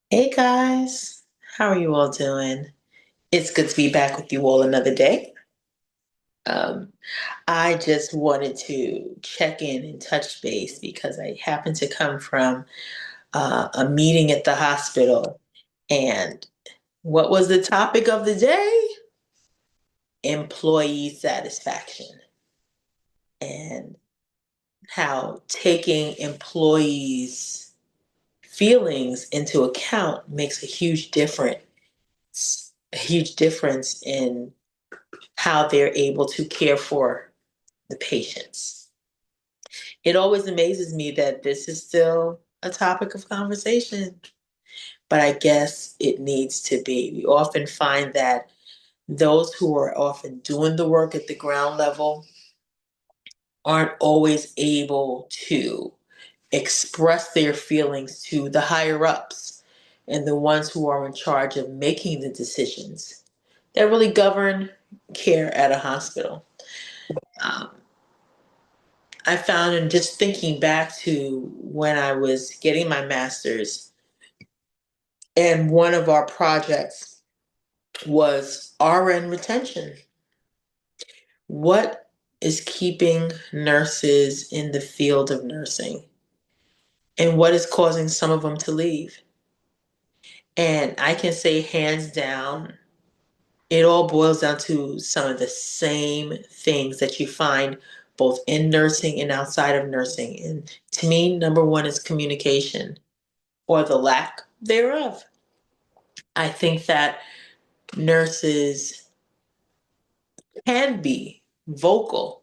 Hey guys, how are you all doing? It's good to be back with you all another day. Um, I just wanted to check in and touch base because I happen to come from a meeting at the hospital. And what was the topic of the day? Employee satisfaction. And how taking employees' feelings into account makes a huge difference in how they're able to care for the patients. It always amazes me that this is still a topic of conversation, but I guess it needs to be. We often find that those who are often doing the work at the ground level aren't always able to express their feelings to the higher ups and the ones who are in charge of making the decisions that really govern care at a hospital. Um, I found in just thinking back to when I was getting my master's, and one of our projects was RN retention. What is keeping nurses in the field of nursing? And what is causing some of them to leave? And I can say, hands down, it all boils down to some of the same things that you find both in nursing and outside of nursing. And to me, number one is communication or the lack thereof. I think that nurses can be vocal.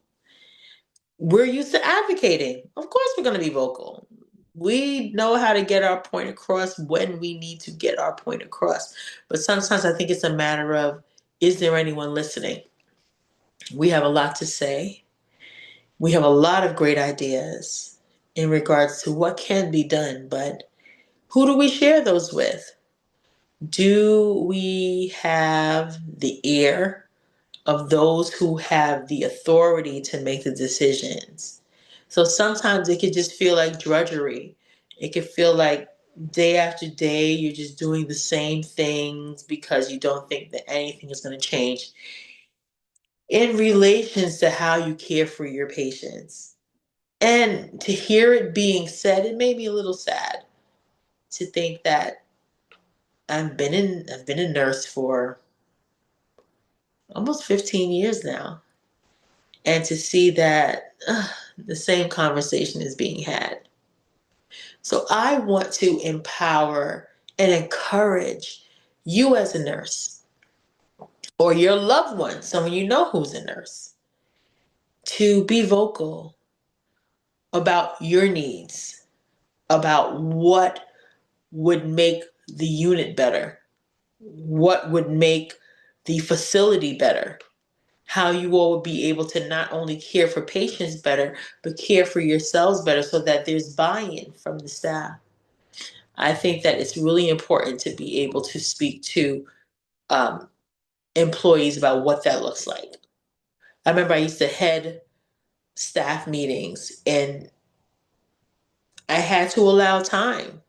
We're used to advocating. Of course, we're going to be vocal. We know how to get our point across when we need to get our point across. But sometimes I think it's a matter of, is there anyone listening? We have a lot to say. We have a lot of great ideas in regards to what can be done, but who do we share those with? Do we have the ear of those who have the authority to make the decisions? So sometimes it could just feel like drudgery. It could feel like day after day you're just doing the same things because you don't think that anything is going to change in relations to how you care for your patients. And to hear it being said, it made me a little sad to think that I've been a nurse for almost 15 years now, and to see that the same conversation is being had. So I want to empower and encourage you as a nurse or your loved one, someone you know who's a nurse, to be vocal about your needs, about what would make the unit better, what would make the facility better, how you all would be able to not only care for patients better, but care for yourselves better so that there's buy-in from the staff. I think that it's really important to be able to speak to um, employees about what that looks like. I remember I used to head staff meetings, and I had to allow time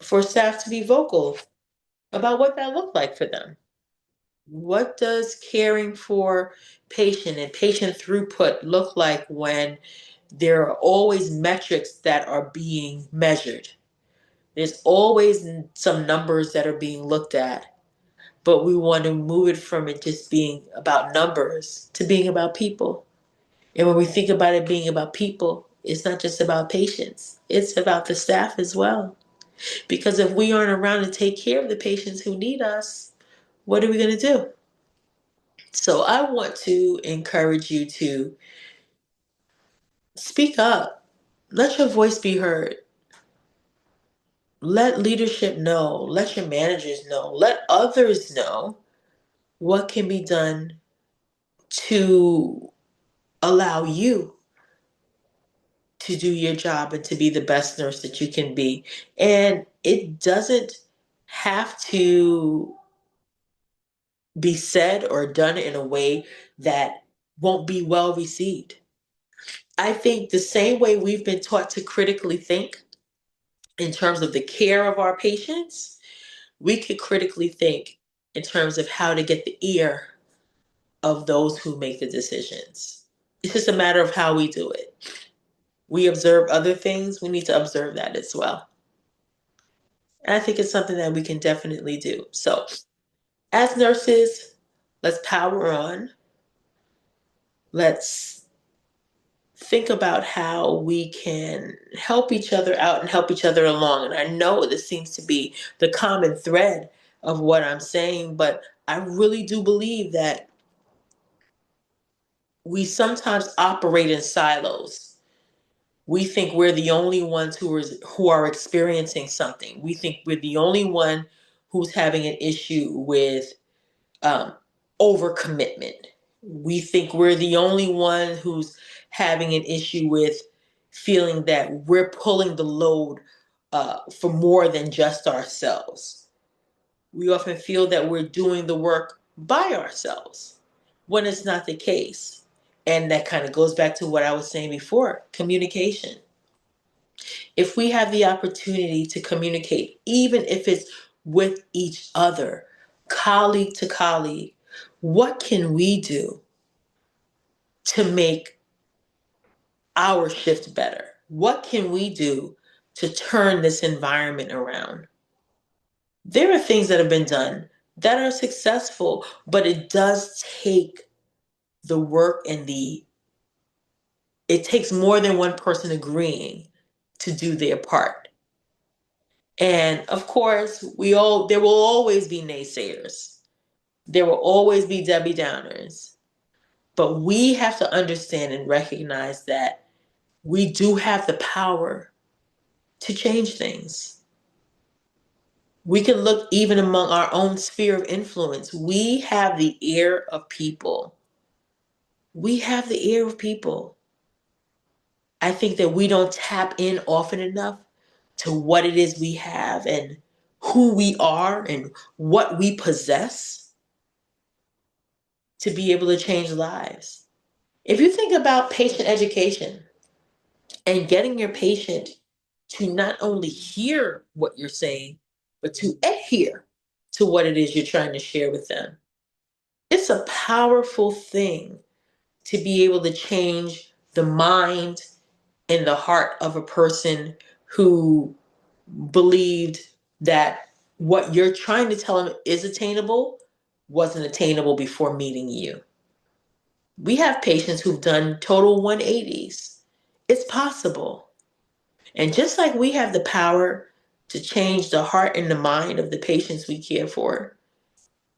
for staff to be vocal about what that looked like for them. What does caring for patient and patient throughput look like when there are always metrics that are being measured? There's always some numbers that are being looked at, but we want to move it from it just being about numbers to being about people. And when we think about it being about people, it's not just about patients, it's about the staff as well. Because if we aren't around to take care of the patients who need us, what are we going to do? So I want to encourage you to speak up. Let your voice be heard. Let leadership know. Let your managers know. Let others know what can be done to allow you to do your job and to be the best nurse that you can be. And it doesn't have to be said or done in a way that won't be well received. I think the same way we've been taught to critically think in terms of the care of our patients, we could critically think in terms of how to get the ear of those who make the decisions. It's just a matter of how we do it. We observe other things, we need to observe that as well. And I think it's something that we can definitely do. So, as nurses, let's power on. Let's think about how we can help each other out and help each other along. And I know this seems to be the common thread of what I'm saying, but I really do believe that we sometimes operate in silos. We think we're the only ones who are experiencing something. We think we're the only one who's having an issue with um, overcommitment. We think we're the only one who's having an issue with feeling that we're pulling the load for more than just ourselves. We often feel that we're doing the work by ourselves when it's not the case. And that kind of goes back to what I was saying before, communication. If we have the opportunity to communicate, even if it's with each other, colleague to colleague, what can we do to make our shift better? What can we do to turn this environment around? There are things that have been done that are successful, but it does take the work and it takes more than one person agreeing to do their part. And of course, there will always be naysayers. There will always be Debbie Downers. But we have to understand and recognize that we do have the power to change things. We can look even among our own sphere of influence. We have the ear of people. We have the ear of people. I think that we don't tap in often enough to what it is we have and who we are and what we possess to be able to change lives. If you think about patient education and getting your patient to not only hear what you're saying, but to adhere to what it is you're trying to share with them, it's a powerful thing to be able to change the mind and the heart of a person who believed that what you're trying to tell them is attainable wasn't attainable before meeting you. We have patients who've done total 180s. It's possible. And just like we have the power to change the heart and the mind of the patients we care for,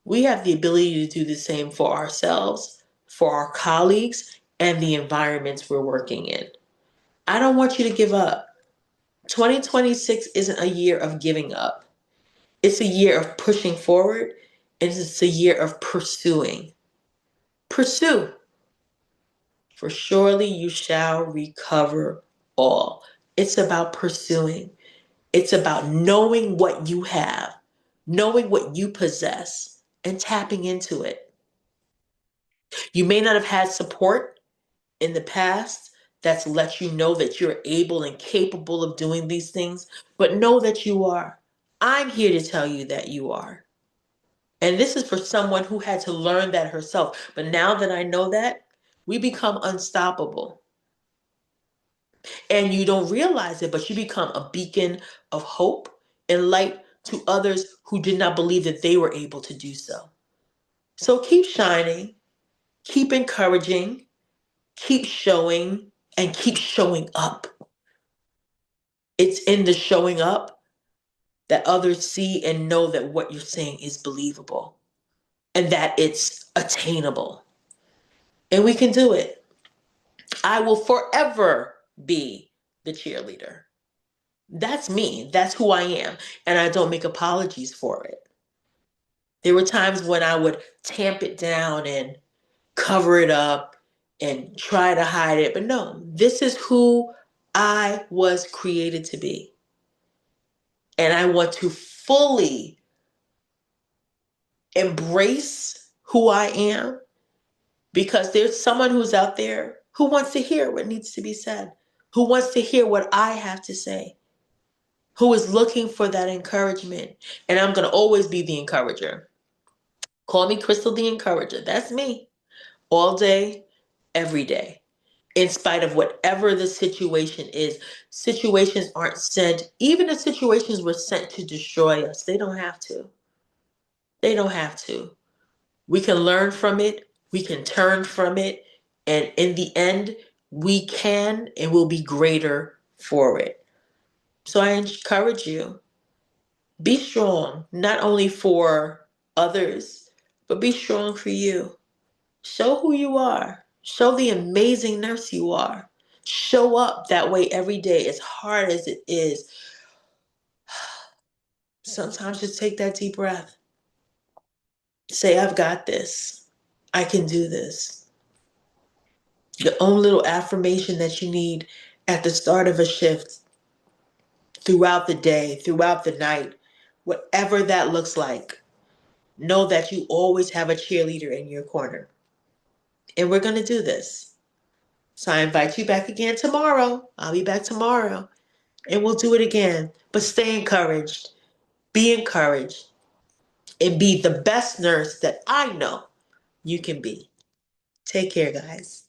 we have the ability to do the same for ourselves, for our colleagues, and the environments we're working in. I don't want you to give up. 2026 isn't a year of giving up. It's a year of pushing forward, and it's a year of pursuing. Pursue, for surely you shall recover all. It's about pursuing. It's about knowing what you have, knowing what you possess, and tapping into it. You may not have had support in the past that's let you know that you're able and capable of doing these things, but know that you are. I'm here to tell you that you are. And this is for someone who had to learn that herself. But now that I know that, we become unstoppable. And you don't realize it, but you become a beacon of hope and light to others who did not believe that they were able to do so. So keep shining, keep encouraging, keep showing, and keep showing up. It's in the showing up that others see and know that what you're saying is believable and that it's attainable. And we can do it. I will forever be the cheerleader. That's me. That's who I am. And I don't make apologies for it. There were times when I would tamp it down and cover it up and try to hide it. But no, this is who I was created to be. And I want to fully embrace who I am because there's someone who's out there who wants to hear what needs to be said, who wants to hear what I have to say, who is looking for that encouragement. And I'm going to always be the encourager. Call me Crystal the Encourager. That's me all day, every day. In spite of whatever the situation is, situations aren't sent, even if situations were sent to destroy us, they don't have to. They don't have to. We can learn from it, we can turn from it, and in the end, we can and will be greater for it. So I encourage you, be strong, not only for others, but be strong for you. Show who you are. Show the amazing nurse you are. Show up that way every day, as hard as it is. Sometimes just take that deep breath. Say, I've got this. I can do this. Your own little affirmation that you need at the start of a shift, throughout the day, throughout the night, whatever that looks like. Know that you always have a cheerleader in your corner. And we're going to do this. So I invite you back again tomorrow. I'll be back tomorrow and we'll do it again. But stay encouraged, be encouraged, and be the best nurse that I know you can be. Take care, guys.